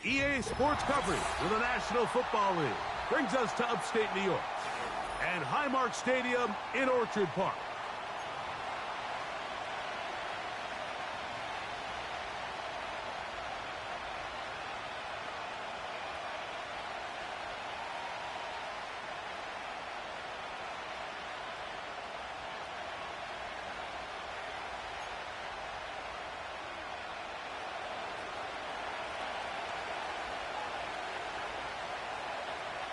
EA Sports coverage with the National Football League brings us to upstate New York and Highmark Stadium in Orchard Park.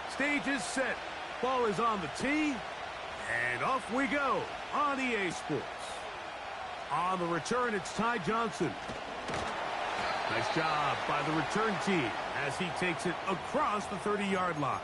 Stage is set. Ball is on the tee. And off we go on EA Sports. On the return, it's Ty Johnson. Nice job by the return team as he takes it across the 30-yard line.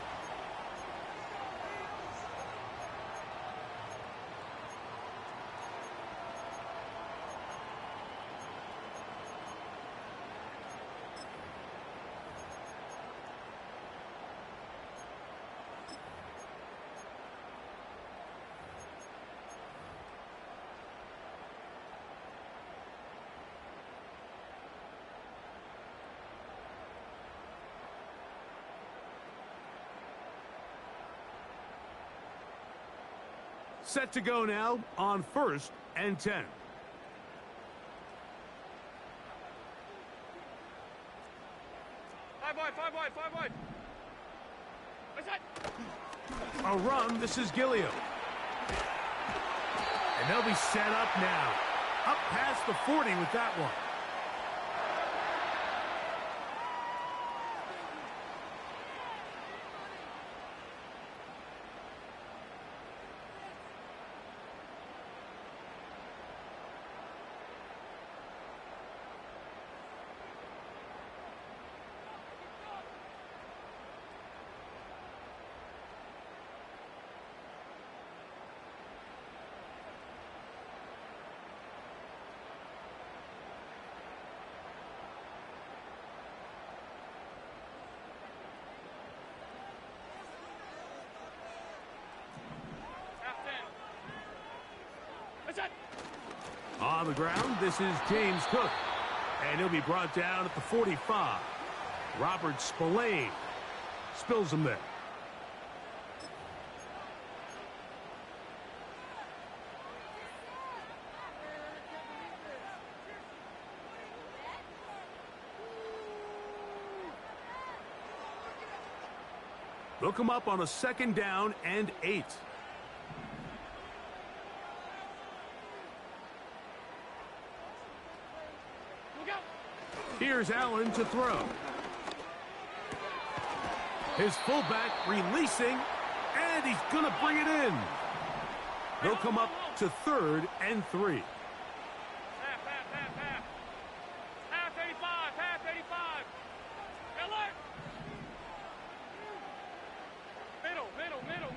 Set to go now on 1st and 10. Five wide. What's that? A run, this is Gilliam. And they'll be set up now. Up past the 40 with that one. On the ground, this is James Cook. And he'll be brought down at the 45. Robert Spillane spills him there. Look him up on a 2nd down and 8. Here's Allen to throw. His fullback releasing, and he's going to bring it in. They'll come up to 3rd and 3. Half 85. Alert!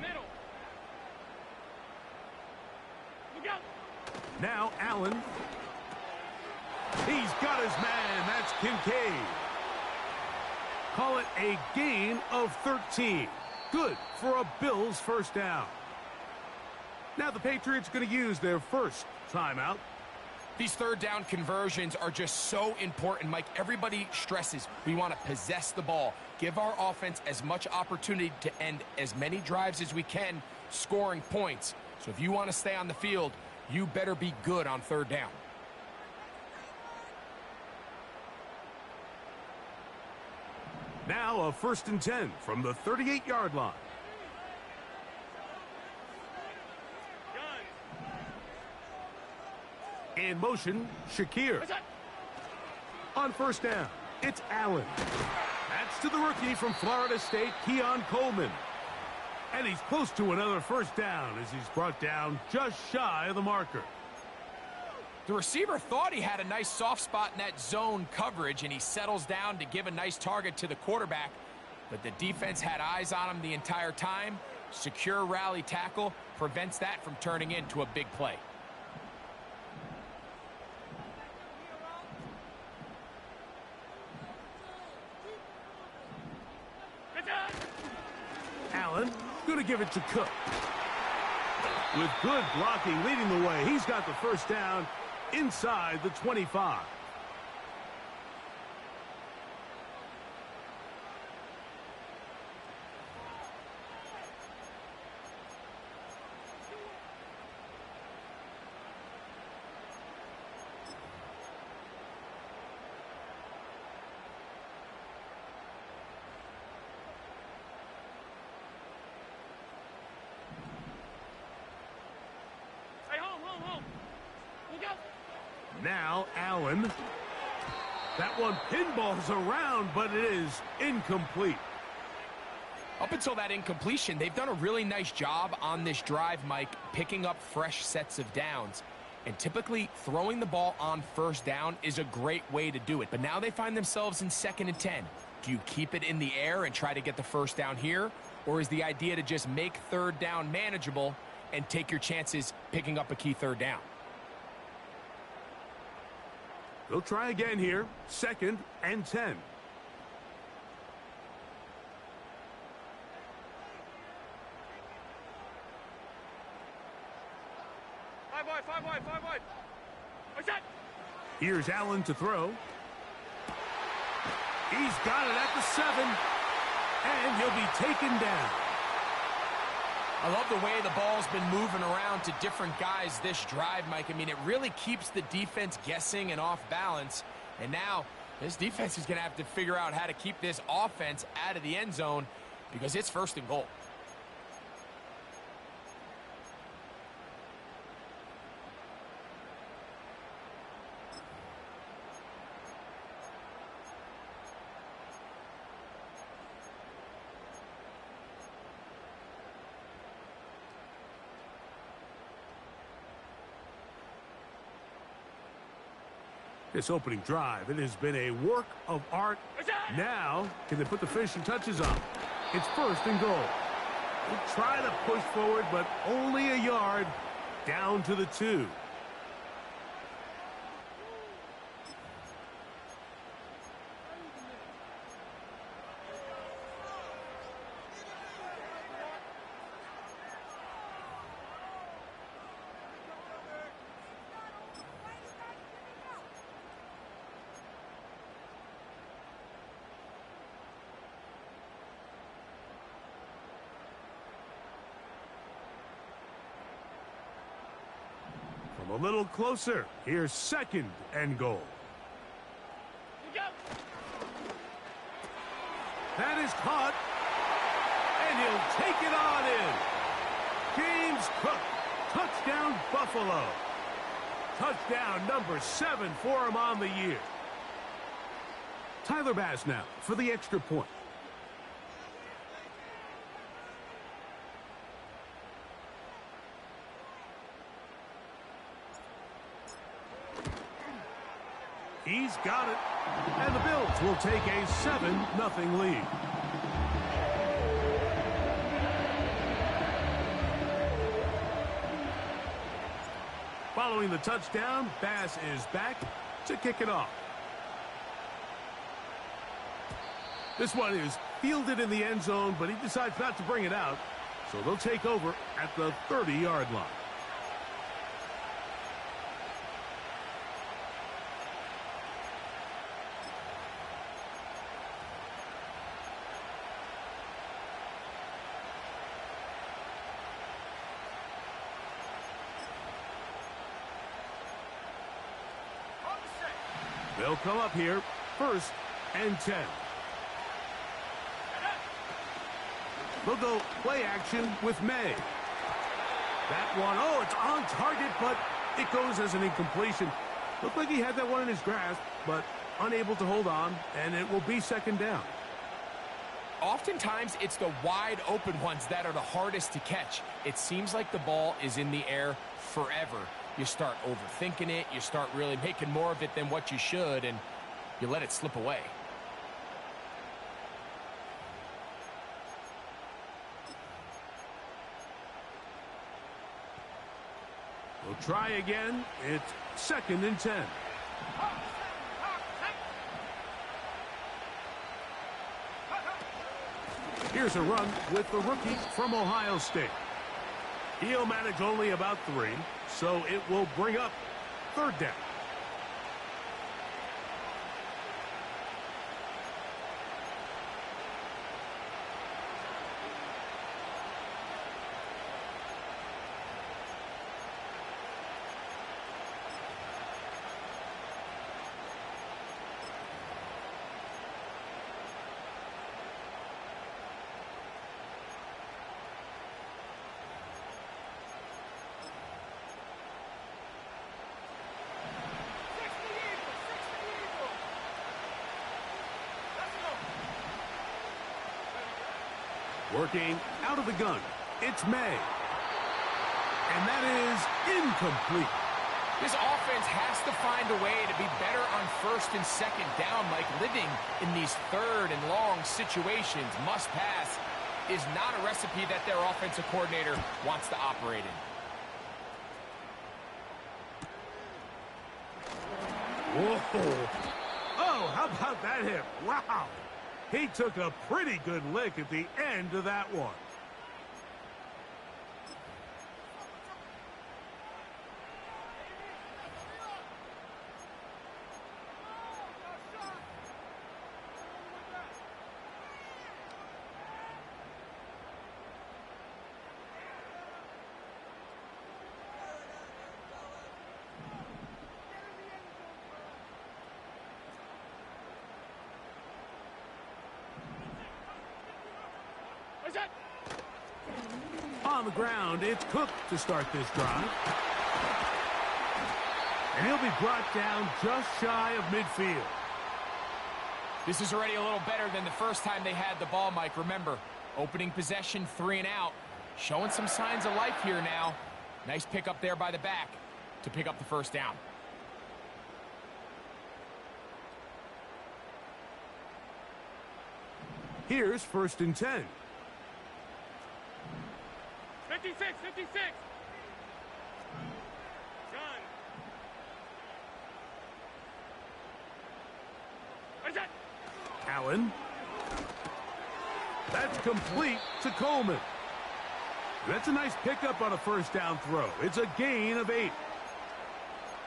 Middle. Look out! Now Allen. He's got his man. That's Kincaid. Call it a gain of 13. Good for a Bills 1st down. Now the Patriots going to use their first timeout. These 3rd down conversions are just so important, Mike. Everybody stresses we want to possess the ball, give our offense as much opportunity to end as many drives as we can, scoring points. So if you want to stay on the field, you better be good on 3rd down. Now a 1st and 10 from the 38-yard line. In motion, Shakir. On 1st down, it's Allen. That's to the rookie from Florida State, Keon Coleman. And he's close to another 1st down as he's brought down just shy of the marker. The receiver thought he had a nice soft spot in that zone coverage, and he settles down to give a nice target to the quarterback. But the defense had eyes on him the entire time. Secure rally tackle prevents that from turning into a big play. Allen going to give it to Cook. With good blocking leading the way, he's got the 1st down inside the 25. Now Allen. That one pinballs around, but it is incomplete. Up until that incompletion, they've done a really nice job on this drive, Mike, picking up fresh sets of downs. And typically, throwing the ball on first down is a great way to do it. But now they find themselves in 2nd and 10. Do you keep it in the air and try to get the first down here? Or is the idea to just make 3rd down manageable and take your chances picking up a key 3rd down? They'll try again here. 2nd and 10. Five wide. What's that? Here's Allen to throw. He's got it at the 7. And he'll be taken down. I love the way the ball's been moving around to different guys this drive, Mike. I mean, it really keeps the defense guessing and off balance. And now this defense is going to have to figure out how to keep this offense out of the end zone because it's 1st and goal. This opening drive, it has been a work of art. Now, can they put the finishing touches on? It's 1st and goal. They try to push forward, but only a yard down to the 2. A little closer. Here's 2nd and goal. That is caught. And he'll take it on in. James Cook. Touchdown, Buffalo. Touchdown number 7 for him on the year. Tyler Bass now for the extra point. He's got it. And the Bills will take a 7-0 lead. Following the touchdown, Bass is back to kick it off. This one is fielded in the end zone, but he decides not to bring it out. So they'll take over at the 30-yard line. They'll come up here, 1st and 10. They'll go play action with May. That one, oh, it's on target, but it goes as an incompletion. Looked like he had that one in his grasp, but unable to hold on, and it will be 2nd down. Oftentimes, it's the wide open ones that are the hardest to catch. It seems like the ball is in the air forever. You start overthinking it, you start really making more of it than what you should, and you let it slip away. We'll try again. It's 2nd and 10. Here's a run with the rookie from Ohio State. He'll manage only about 3, so it will bring up 3rd down. Working out of the gun. It's May. And that is incomplete. This offense has to find a way to be better on first and second down, like living in these third and long situations. Must pass is not a recipe that their offensive coordinator wants to operate in. Whoa. Oh, how about that hit? Wow. He took a pretty good lick at the end of that one. On the ground, it's Cook to start this drive. And he'll be brought down just shy of midfield. This is already a little better than the first time they had the ball, Mike. Remember, opening possession, 3 and out. Showing some signs of life here now. Nice pick up there by the back to pick up the first down. Here's 1st and 10. 56, 56. Gun. What is that? Allen. That's complete to Coleman. That's a nice pickup on a first down throw. It's a gain of 8.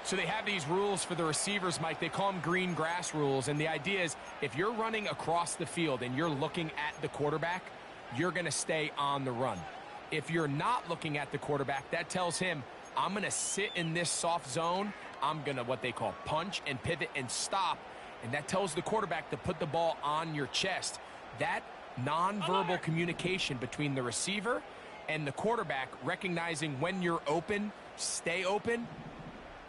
So they have these rules for the receivers, Mike. They call them green grass rules. And the idea is if you're running across the field and you're looking at the quarterback, you're going to stay on the run. If you're not looking at the quarterback, that tells him, I'm going to sit in this soft zone. I'm going to what they call punch and pivot and stop. And that tells the quarterback to put the ball on your chest. That nonverbal communication between the receiver and the quarterback, recognizing when you're open, stay open,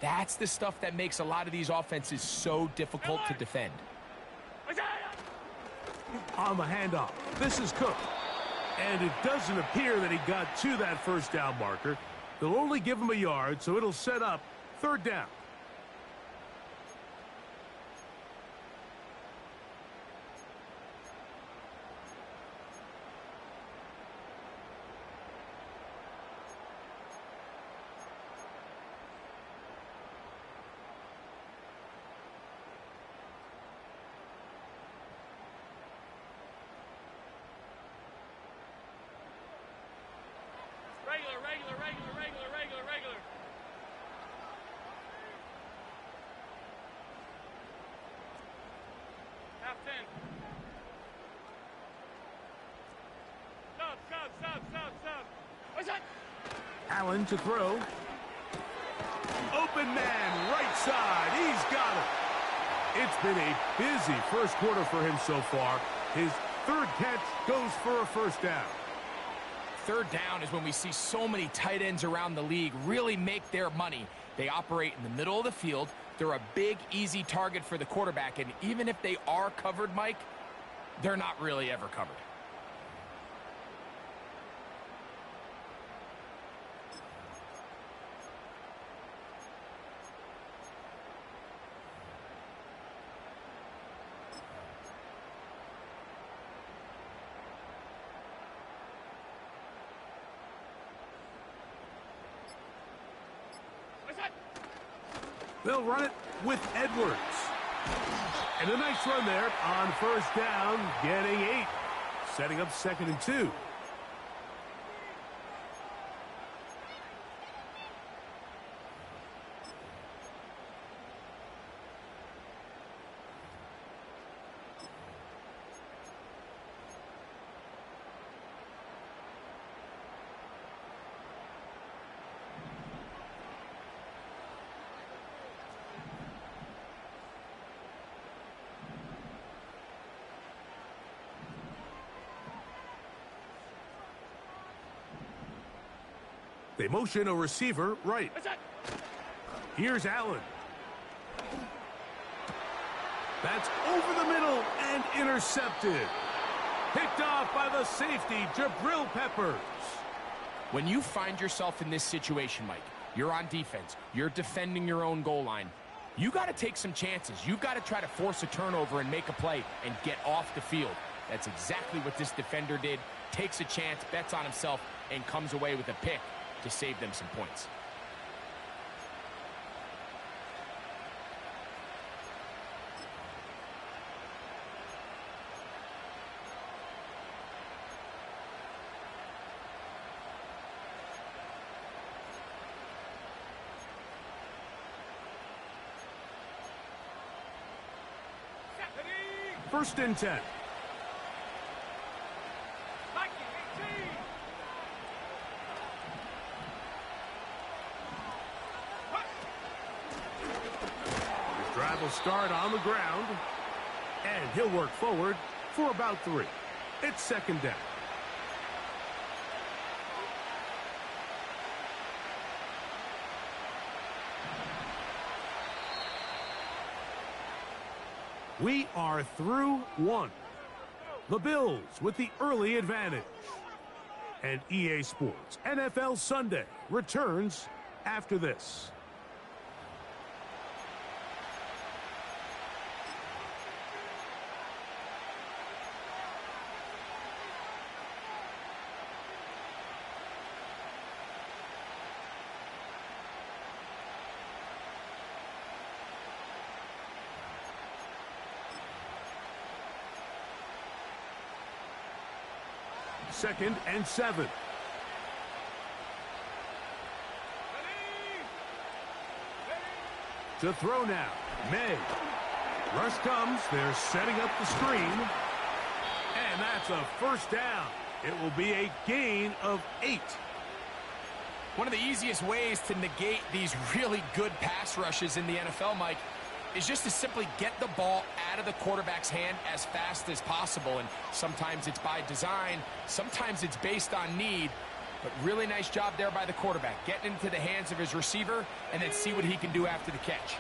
that's the stuff that makes a lot of these offenses so difficult to defend. On the handoff, this is Cook. And it doesn't appear that he got to that first down marker. They'll only give him a yard, so it'll set up 3rd down. Regular. Half 10. Stop. What's that? Allen to throw. Open man, right side. He's got it. It's been a busy first quarter for him so far. His 3rd catch goes for a first down. 3rd down is when we see so many tight ends around the league really make their money. They operate in the middle of the field. They're a big, easy target for the quarterback. And even if they are covered, Mike, they're not really ever covered. They'll run it with Edwards. And a nice run there on first down, getting 8. Setting up 2nd and 2. They motion a receiver right. Here's Allen. That's over the middle and intercepted. Picked off by the safety, Jabril Peppers. When you find yourself in this situation, Mike, you're on defense, you're defending your own goal line, you got to take some chances. You've got to try to force a turnover and make a play and get off the field. That's exactly what this defender did. Takes a chance, bets on himself, and comes away with a pick to save them some points. First and 10. His drive will start on the ground, and he'll work forward for about 3. It's second down. We are through 1. The Bills with the early advantage. And EA Sports NFL Sunday returns after this. Second and 7. To throw now, May. Rush comes, they're setting up the screen. And that's a first down. It will be a gain of 8. One of the easiest ways to negate these really good pass rushes in the NFL, Mike, is just to simply get the ball out of the quarterback's hand as fast as possible. And sometimes it's by design, sometimes it's based on need. But really nice job there by the quarterback, getting into the hands of his receiver and then see what he can do after the catch.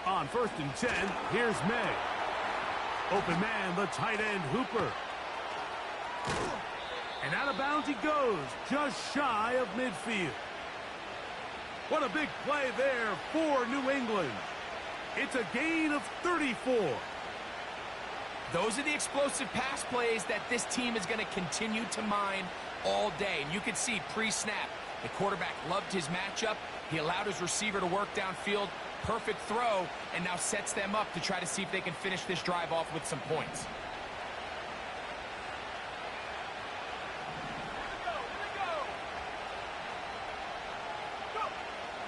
On first and 10, here's May. Open man, the tight end, Hooper. And out of bounds he goes, just shy of midfield. What a big play there for New England. It's a gain of 34. Those are the explosive pass plays that this team is going to continue to mine all day. And you can see pre-snap, the quarterback loved his matchup. He allowed his receiver to work downfield. Perfect throw, and now sets them up to try to see if they can finish this drive off with some points.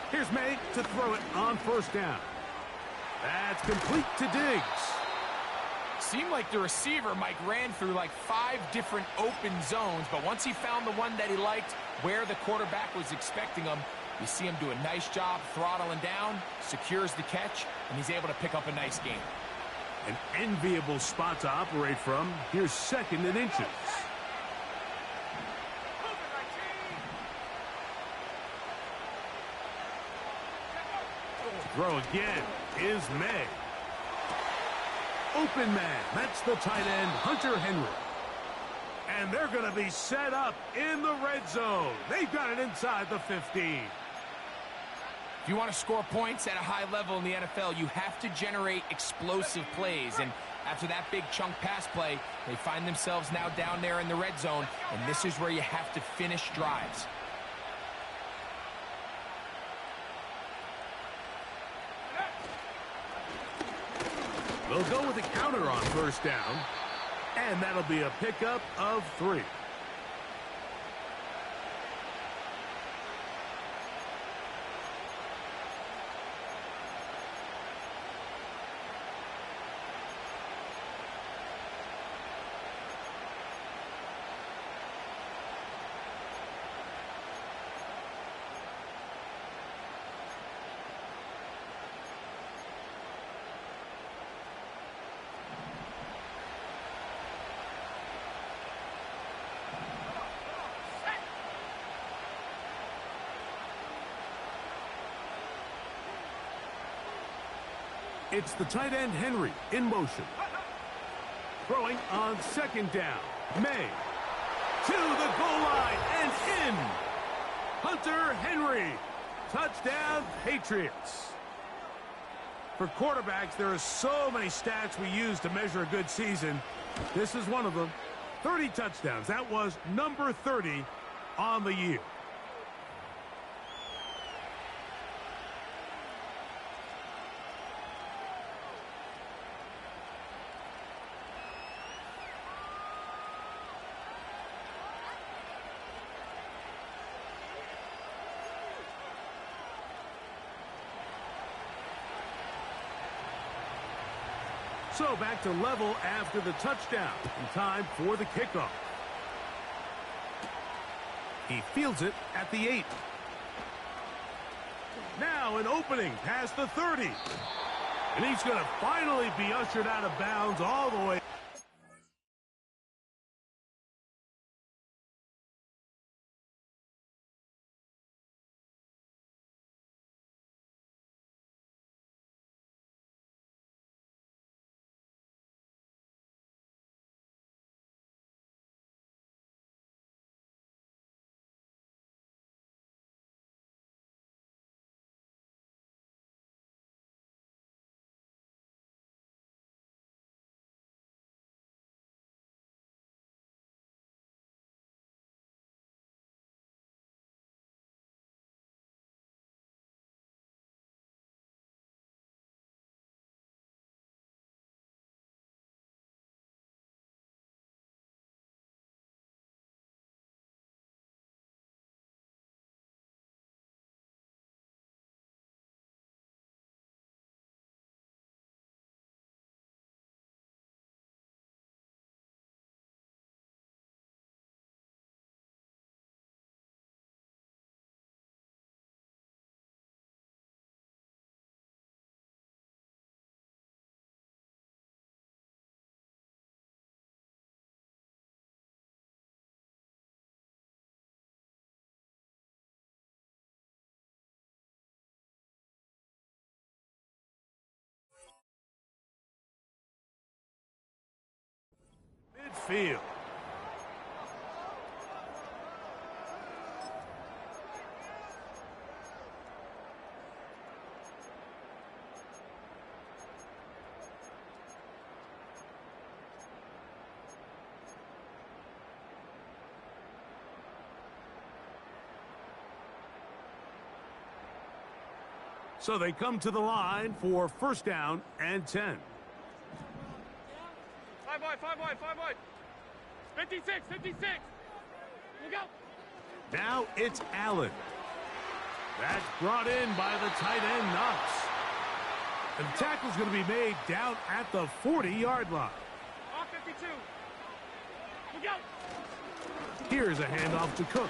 Here's May to throw it on first down. That's complete to Diggs. Seemed like the receiver, Mike, ran through like 5 different open zones, but once he found the one that he liked, where the quarterback was expecting him, you see him do a nice job throttling down, secures the catch, and he's able to pick up a nice gain. An enviable spot to operate from. Here's second and inches. Throw again is May. Open man, that's the tight end, Hunter Henry. And they're going to be set up in the red zone. They've got it inside the 15. If you want to score points at a high level in the NFL, you have to generate explosive plays. And after that big chunk pass play, they find themselves now down there in the red zone. And this is where you have to finish drives. They'll go with a counter on first down. And that'll be a pickup of 3. It's the tight end Henry in motion. Throwing on second down. May. To the goal line and in. Hunter Henry. Touchdown, Patriots. For quarterbacks, there are so many stats we use to measure a good season. This is one of them. 30 touchdowns. That was number 30 on the year. So back to level after the touchdown. In time for the kickoff. He fields it at the 8. Now an opening past the 30. And he's going to finally be ushered out of bounds all the way. Midfield. So they come to the line for first down and 10. 5 wide, 5 wide, 5 wide. 56, 56. Look out. Now it's Allen. That's brought in by the tight end, Knox. And the tackle's going to be made down at the 40-yard line. Off 52. Look out. Here's a handoff to Cook.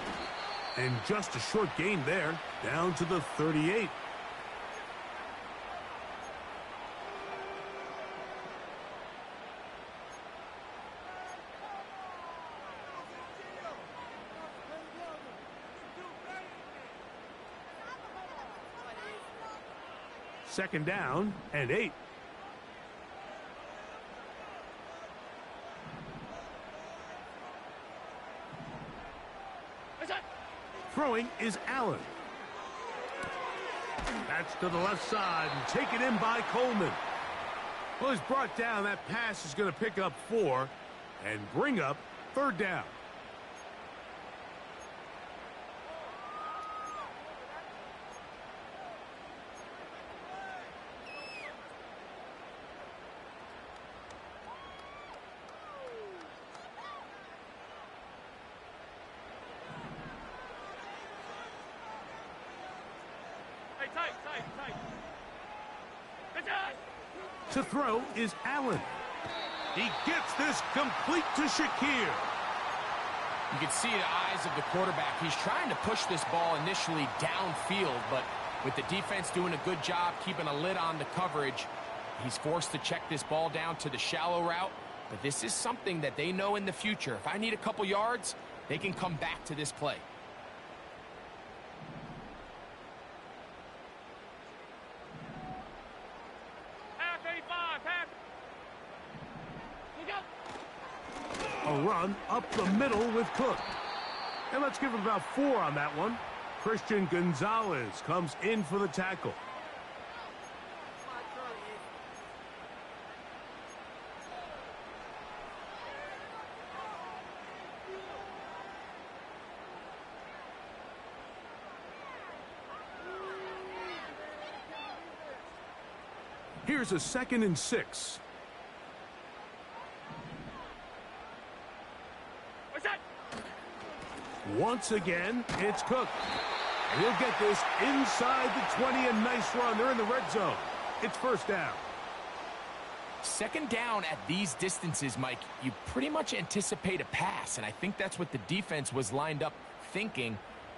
And just a short gain there, down to the 38. Second down and 8. Throwing is Allen. That's to the left side and taken in by Coleman. Well, he's brought down. That pass is going to pick up 4 and bring up third down. To throw is Allen. He gets this complete to Shakir. You can see the eyes of the quarterback. He's trying to push this ball initially downfield, but with the defense doing a good job keeping a lid on the coverage, he's forced to check this ball down to the shallow route. But this is something that they know in the future. If I need a couple yards, they can come back to this play. run up the middle with Cook. And let's give him about 4 on that one. Christian Gonzalez comes in for the tackle. Here's a 2nd and 6. Once again, it's Cook. And he'll get this inside the 20, a nice run. They're in the red zone. It's 1st down. 2nd down at these distances, Mike, you pretty much anticipate a pass, and I think that's what the defense was lined up thinking.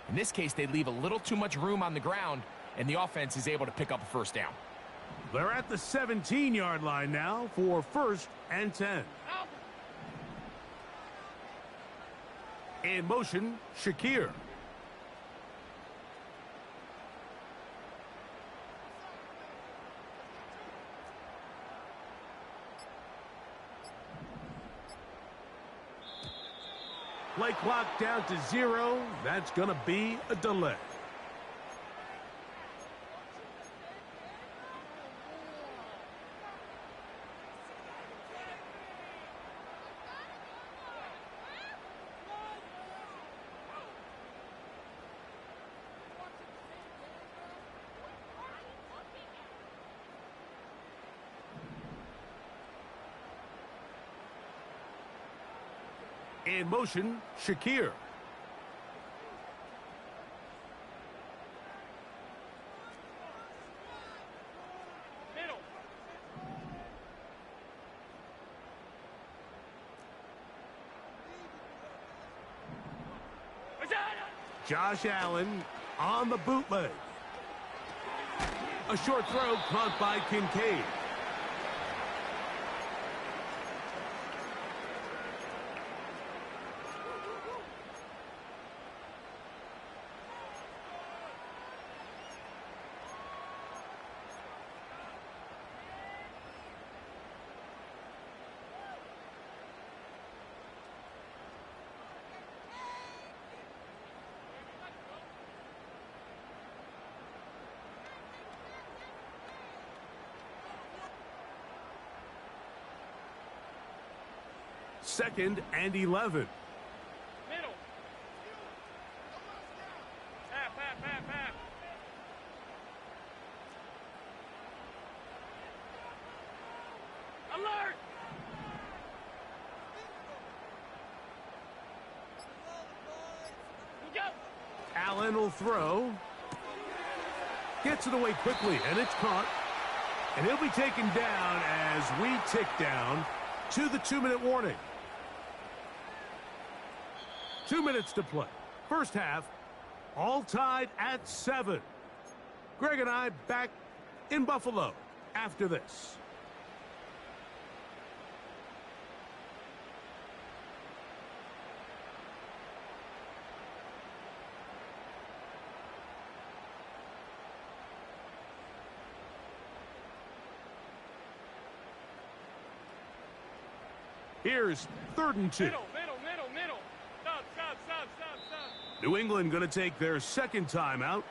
In this case, they leave a little too much room on the ground, and the offense is able to pick up a 1st down. They're at the 17-yard line now for 1st and 10. In motion, Shakir. Play clock down to 0. That's going to be a delay. In motion, Shakir. Middle. Josh Allen on the bootleg. A short throw caught by Kincaid. Second and 11. Middle. Half. Alert! Go! Allen will throw. Gets it away quickly, and it's caught. And he'll be taken down as we tick down to the 2-minute warning. 2 minutes to play. First half, all tied at 7. Greg and I back in Buffalo after this. Here's 3rd and 2. Middle. Stop. New England going to take their 2nd timeout.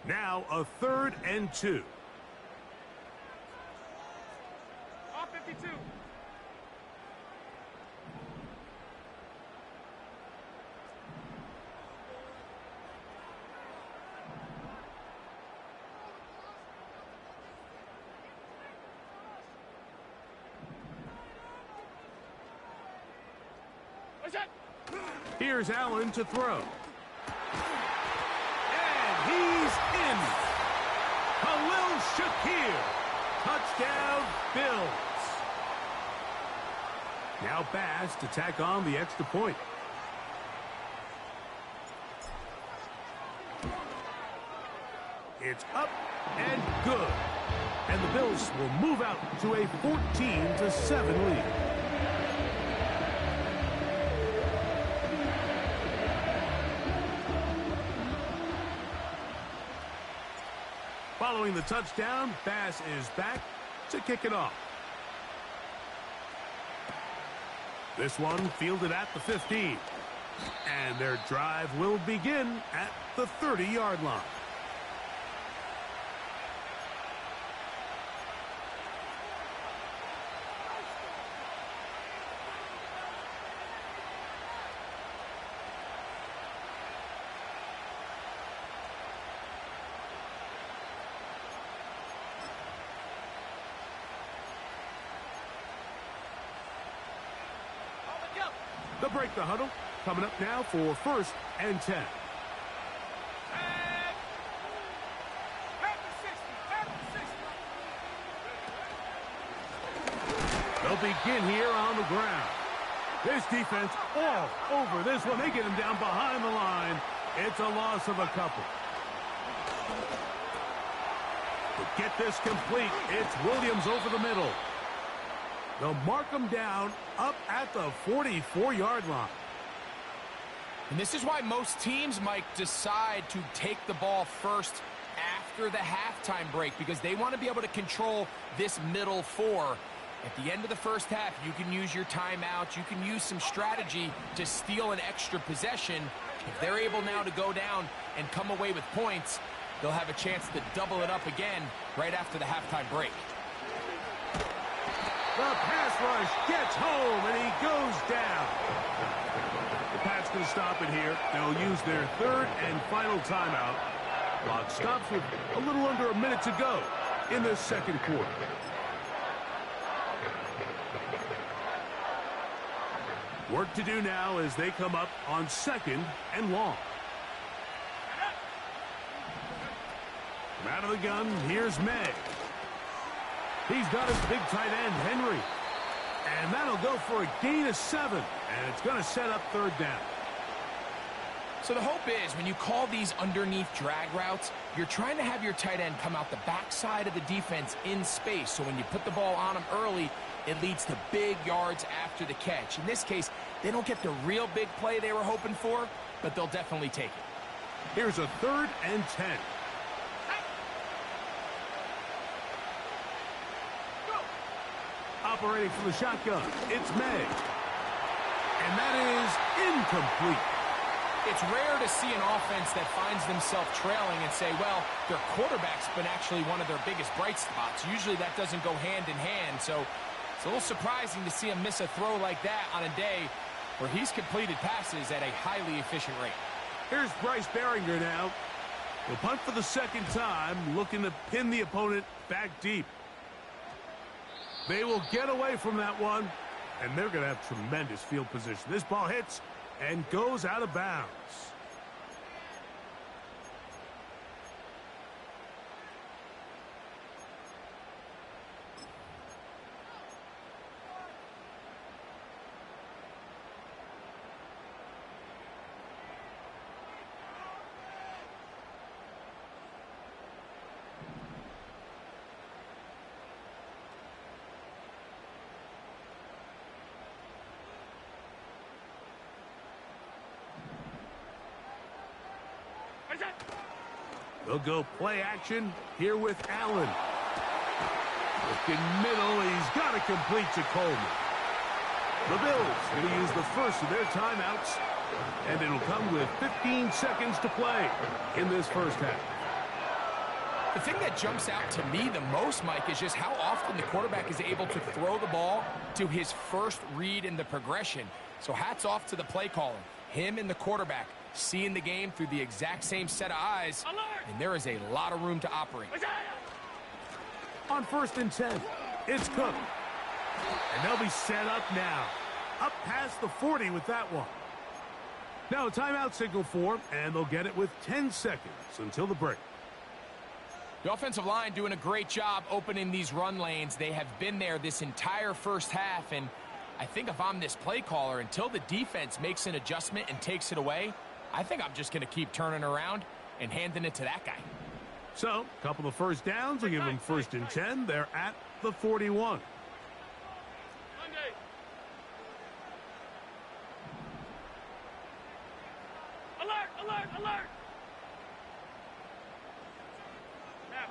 Now a 3rd and 2. Off 52. What's that? Here's Allen to throw. And he's in. Khalil Shakir. Touchdown, Bills. Now Bass to tack on the extra point. It's up and good. And the Bills will move out to a 14-7 lead. Following the touchdown, Bass is back to kick it off. This one fielded at the 15. And their drive will begin at the 30-yard line. They'll break the huddle. Coming up now for 1st and 10. They'll begin here on the ground. This defense all over this one. They get him down behind the line. It's a loss of a couple. To get this complete, it's Williams over the middle. They'll mark him down up at the 44-yard line. And this is why most teams, Mike, decide to take the ball first after the halftime break, because they want to be able to control this middle four. At the end of the first half, you can use your timeouts. You can use some strategy to steal an extra possession. If they're able now to go down and come away with points, they'll have a chance to double it up again right after the halftime break. The pass rush gets home, and he goes down. The Pats can stop it here. They'll use their 3rd and final timeout. Clock stops with a little under a minute to go in the 2nd quarter. Work to do now as they come up on 2nd and long. From out of the gun, here's May. He's got his big tight end, Henry. And that'll go for a gain of 7. And it's going to set up 3rd down. So the hope is when you call these underneath drag routes, you're trying to have your tight end come out the backside of the defense in space. So when you put the ball on him early, it leads to big yards after the catch. In this case, they don't get the real big play they were hoping for, but they'll definitely take it. Here's a 3rd and 10. Operating from the shotgun, it's May. And that is incomplete. It's rare to see an offense that finds themselves trailing and say, well, their quarterback's been actually one of their biggest bright spots. Usually that doesn't go hand in hand, so it's a little surprising to see him miss a throw like that on a day where he's completed passes at a highly efficient rate. Here's Bryce Behringer now. He'll punt for the 2nd time, looking to pin the opponent back deep. They will get away from that one, and they're going to have tremendous field position. This ball hits and goes out of bounds. They'll go play action here with Allen. Looking middle, he's got it complete to Coleman. The Bills going to use the first of their timeouts, and it'll come with 15 seconds to play in this first half. The thing that jumps out to me the most, Mike, is just how often the quarterback is able to throw the ball to his first read in the progression. So hats off to the play caller. Him and the quarterback seeing the game through the exact same set of eyes, and there is a lot of room to operate. On 1st and 10, it's Cook. And they'll be set up now. Up past the 40 with that one. Now a timeout signal for, and they'll get it with 10 seconds until the break. The offensive line doing a great job opening these run lanes. They have been there this entire first half, and I think if I'm this play caller, until the defense makes an adjustment and takes it away, I think I'm just going to keep turning around and handing it to that guy. So, a couple of first downs will give them first and 10. They're at the 41. Monday. Alert, alert, alert. Half.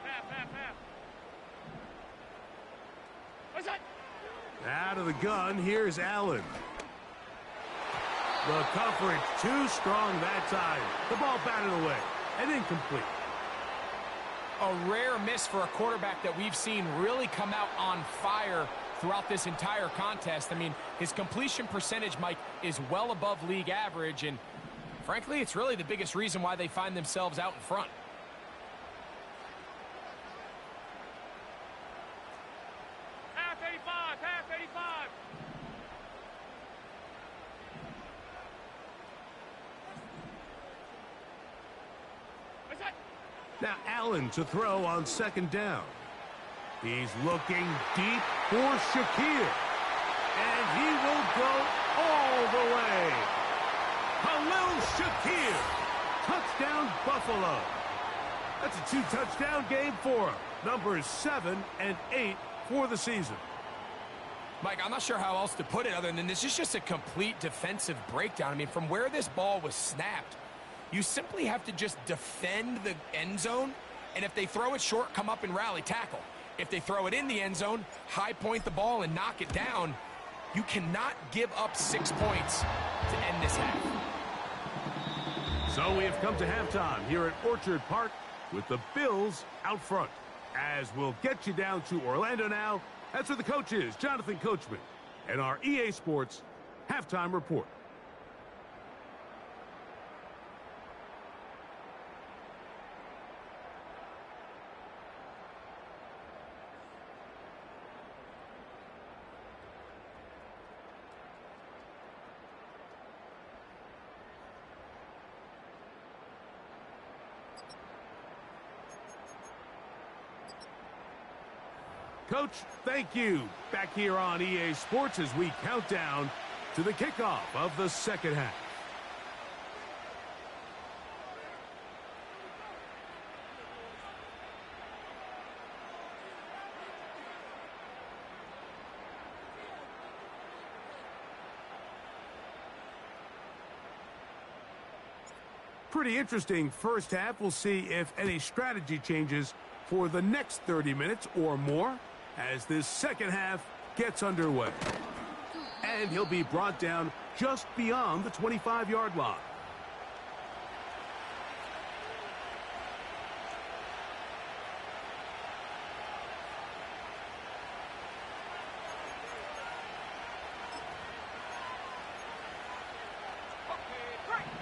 What's that? Out of the gun, here's Allen. The coverage too strong that time. The ball batted away and incomplete. A rare miss for a quarterback that we've seen really come out on fire throughout this entire contest. I mean, his completion percentage, Mike, is well above league average, and frankly, it's really the biggest reason why they find themselves out in front. Half 85. What's that? Now Allen to throw on second down. He's looking deep for Shakir. And he will go all the way. Khalil Shakir. Touchdown Buffalo. That's a 2-touchdown game for him. Numbers 7 and 8 for the season. Mike, I'm not sure how else to put it other than this is just a complete defensive breakdown. I mean, from where this ball was snapped, you simply have to just defend the end zone, and if they throw it short, come up and rally tackle. If they throw it in the end zone, high point the ball and knock it down. You cannot give up 6 points to end this half. So we have come to halftime here at Orchard Park with the Bills out front. As we'll get you down to Orlando now, that's where the coach is, Jonathan Coachman, and our EA Sports halftime report. Coach, thank you. Back here on EA Sports as we count down to the kickoff of the second half. Pretty interesting first half. We'll see if any strategy changes for the next 30 minutes or more as this second half gets underway. And he'll be brought down just beyond the 25-yard line.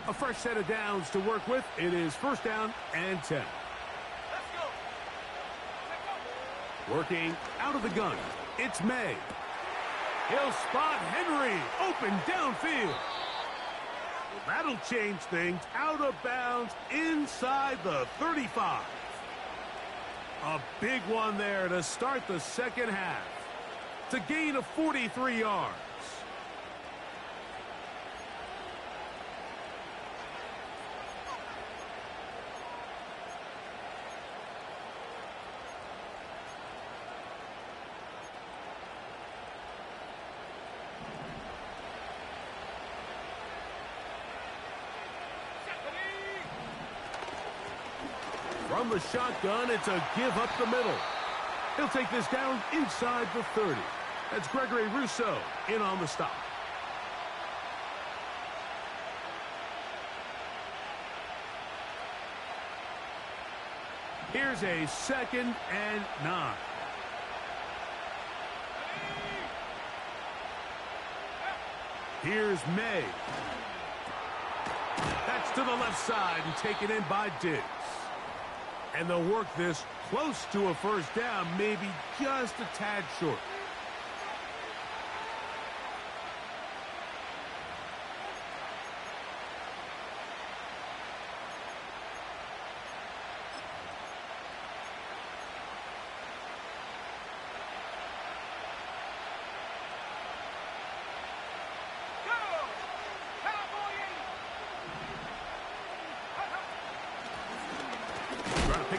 A fresh set of downs to work with. It is first down and 10. Working out of the gun, it's May. He'll spot Henry, open downfield. That'll change things. Out of bounds inside the 35. A big one there to start the second half. It's a gain of 43 yards. From the shotgun, it's a give up the middle. He'll take this down inside the 30. That's Gregory Rousseau in on the stop. Here's a 2nd and 9. Here's May. That's to the left side and taken in by Diggs. And they'll work this close to a first down, maybe just a tad short.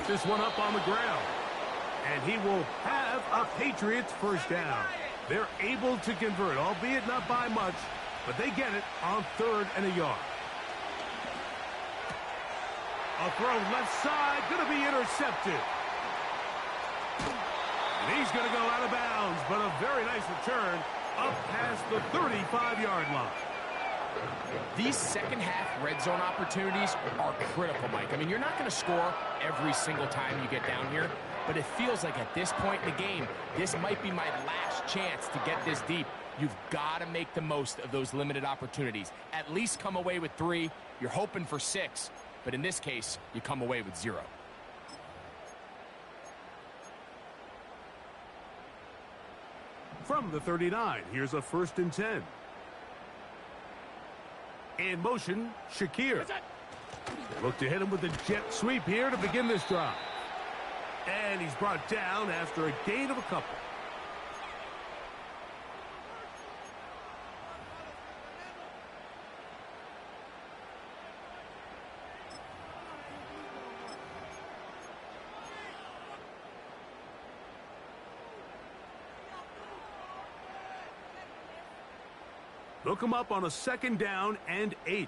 pick this one up on the ground. And he will have a Patriots first down. They're able to convert, albeit not by much, but they get it on 3rd and a yard. A throw left side, going to be intercepted. And he's going to go out of bounds, but a very nice return up past the 35-yard line. These second-half red zone opportunities are critical, Mike. I mean, you're not going to score every single time you get down here, but it feels like at this point in the game, this might be my last chance to get this deep. You've got to make the most of those limited opportunities. At least come away with 3. You're hoping for 6, but in this case, you come away with 0. From the 39, here's a 1st and 10. In motion, Shakir. Look to hit him with a jet sweep here to begin this drive. And he's brought down after a gain of a couple. Look him up on a 2nd down and 8.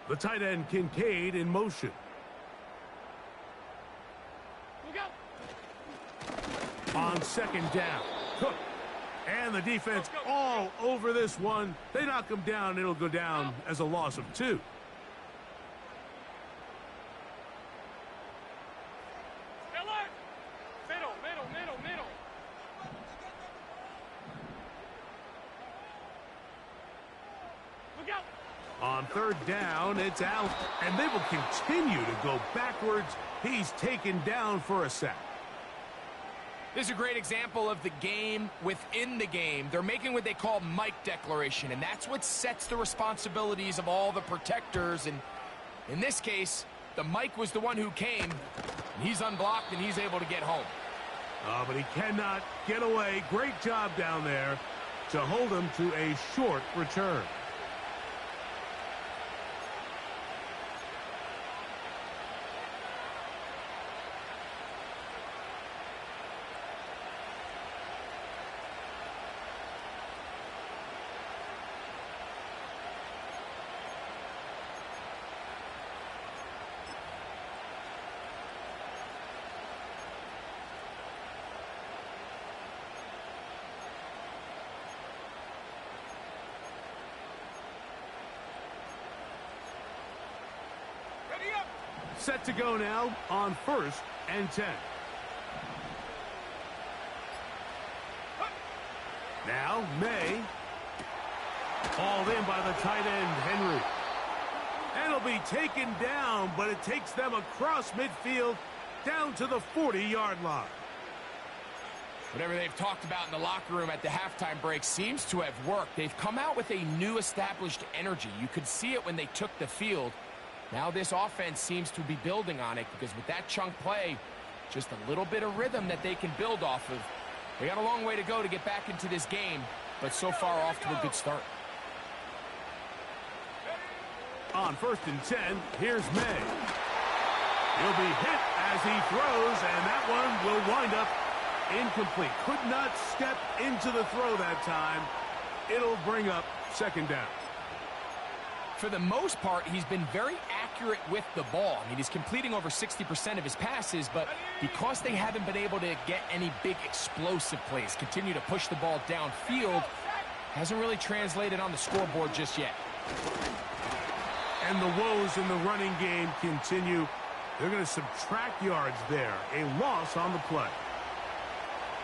The tight end Kincaid in motion. Look out. On 2nd down, Cook. And the defense all over this one. They knock him down. It'll go down as a loss of 2. Middle. Look out. On 3rd down, it's out, and they will continue to go backwards. He's taken down for a sack. This is a great example of the game within the game. They're making what they call Mike declaration, and that's what sets the responsibilities of all the protectors. And in this case, the Mike was the one who came, and he's unblocked, and he's able to get home. But he cannot get away. Great job down there to hold him to a short return. Set to go now on 1st and 10. Now May. Hauled in by the tight end, Henry. And it'll be taken down, but it takes them across midfield down to the 40-yard line. Whatever they've talked about in the locker room at the halftime break seems to have worked. They've come out with a new established energy. You could see it when they took the field. Now this offense seems to be building on it because with that chunk play, just a little bit of rhythm that they can build off of. They got a long way to go to get back into this game, but so far off to a good start. On 1st and 10, here's May. He'll be hit as he throws, and that one will wind up incomplete. Could not step into the throw that time. It'll bring up 2nd down. For the most part, he's been very accurate with the ball. I mean, he's completing over 60% of his passes, but because they haven't been able to get any big explosive plays, continue to push the ball downfield, hasn't really translated on the scoreboard just yet. And the woes in the running game continue. They're going to subtract yards there. A loss on the play.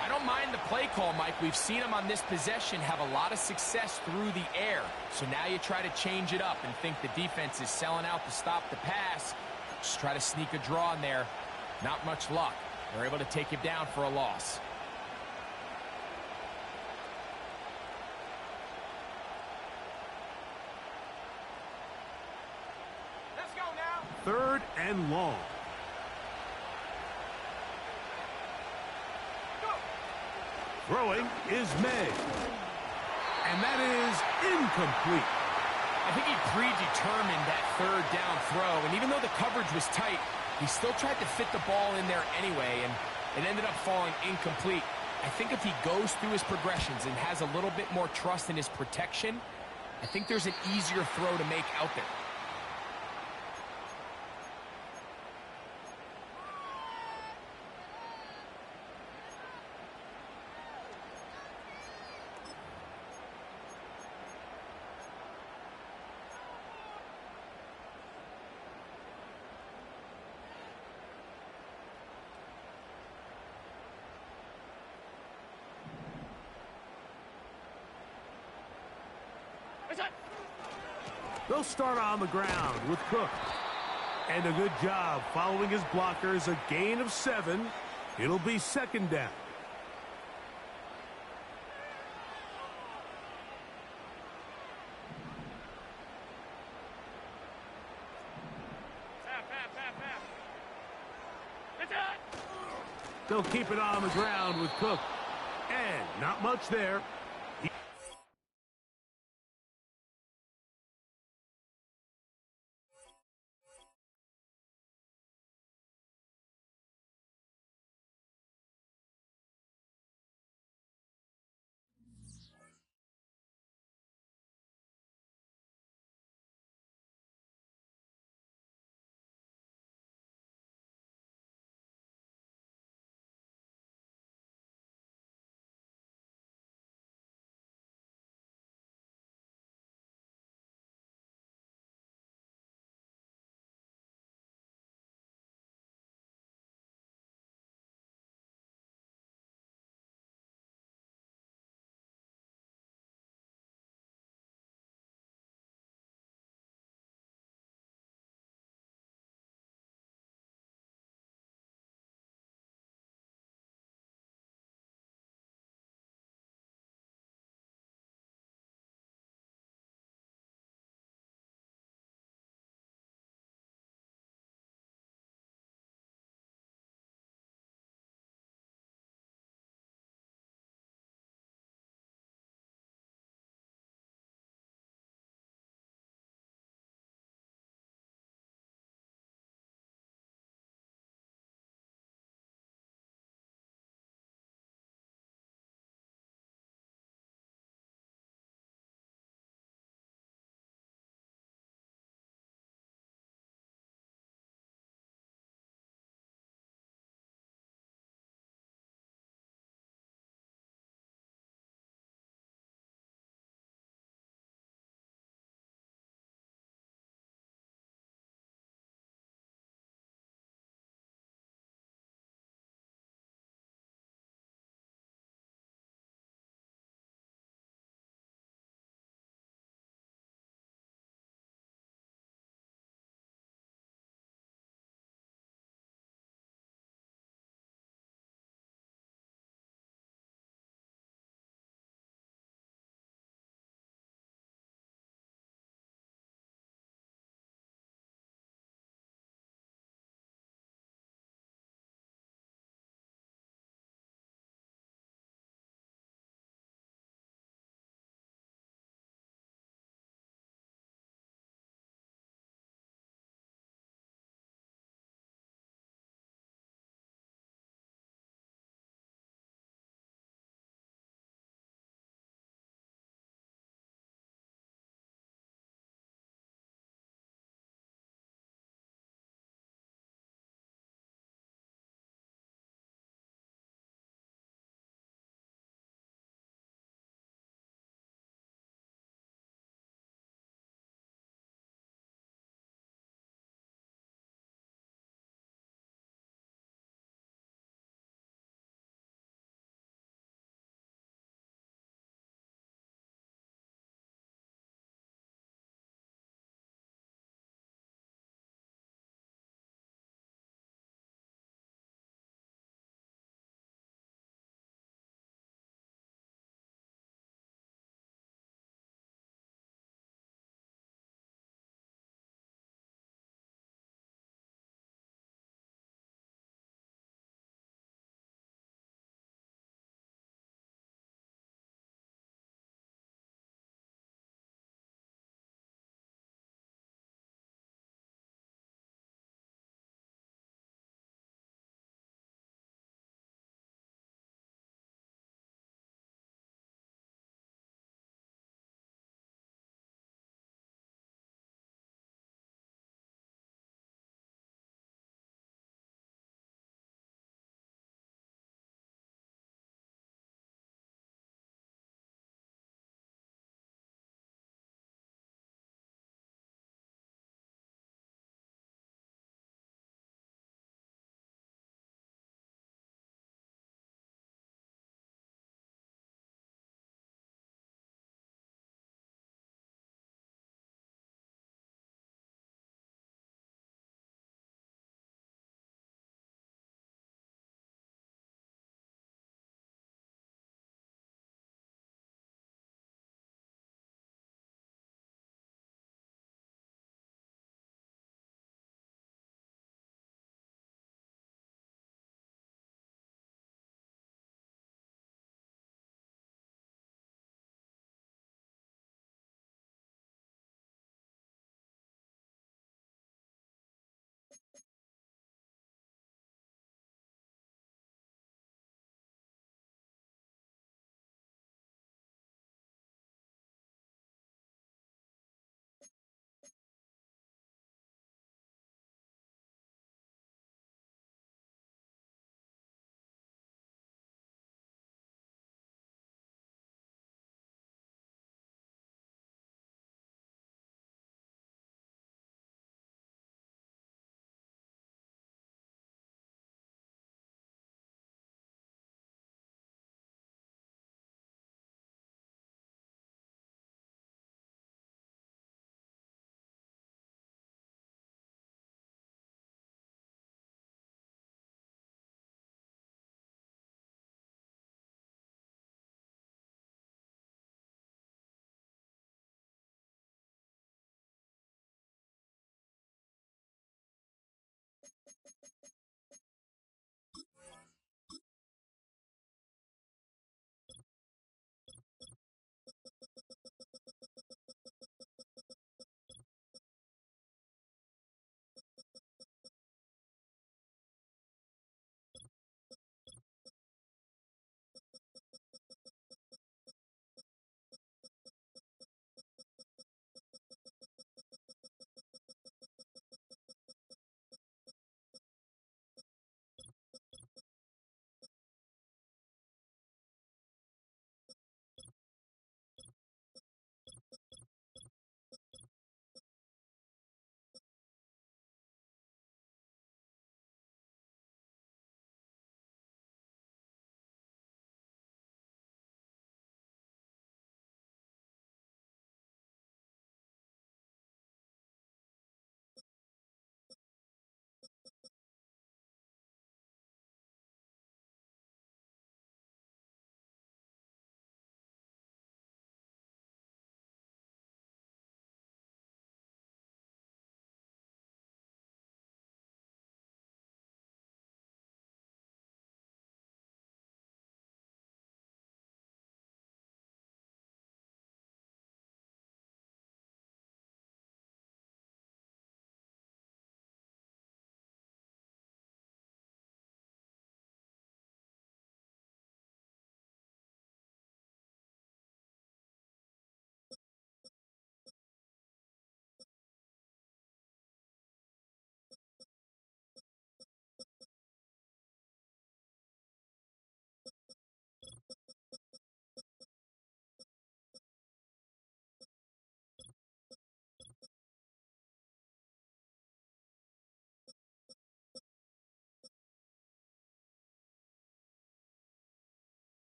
I don't mind the play call, Mike. We've seen him on this possession have a lot of success through the air. So now you try to change it up and think the defense is selling out to stop the pass. Just try to sneak a draw in there. Not much luck. They're able to take him down for a loss. Let's go now. 3rd and long. Throwing is May. And that is incomplete. I think he predetermined that third down throw, and even though the coverage was tight, he still tried to fit the ball in there anyway, and it ended up falling incomplete. I think if he goes through his progressions and has a little bit more trust in his protection, I think there's an easier throw to make out there. They'll start on the ground with Cook. And a good job following his blockers, a gain of 7. It'll be second down. They'll keep it on the ground with Cook. And not much there.